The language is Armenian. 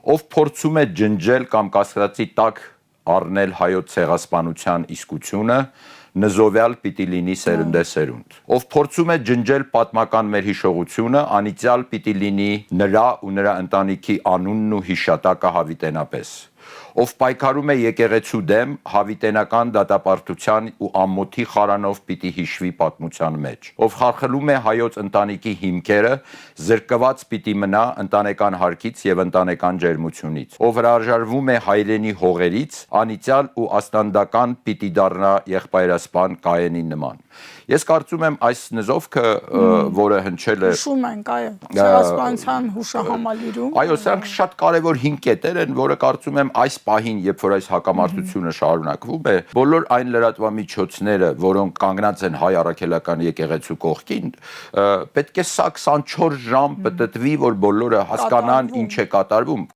Ով փորձում է ջնջել կամ կասկածի տակ առնել հայոց ցեղասպանության իսկությունը, նզովյալ պիտի լինի սերնդեսերունդ։ Ով փորձում է ջնջել պատմական մեր հիշողությունը, անիծյալ պիտի լինի նրա ու նրա ընտանիքի անունն ու հիշատակը հավիտենապես։ Ով պայքարում է եկեղեցու դեմ, հավիտենական դատապարտության ու ամոթի խարանով պիտի հիշվի պատմության մեջ։ Ով խարխլում է հայոց ընտանիքի հիմքերը, զրկված պիտի մնա ընտանեկան հարկից եւ ընտանեկան ջերմությունից։ Ով հրաժարվում է հայրենի հողերից, անիծյալ ու աստանդական պիտի դառնա եղբայրասպան Կայենի նման։ Ես կարծում եմ այս նզովքը, որը հնչել է հուշում ենք, այո, ցեղասպանության հուշահամալիրում։ Այո, սրանք շատ կարևոր 5 կետեր են, որը կարծում եմ այս պահին, երբ որ այս հակամարտությունը շարունակվում է, բոլոր այն լրատվամիջոցները, որոնք կանգնած են հայ առաքելական եկեղեցու կողքին, պետք է սա 24 ժամ պտտվի, որ բոլորը հասկանան ինչ է կատարվում։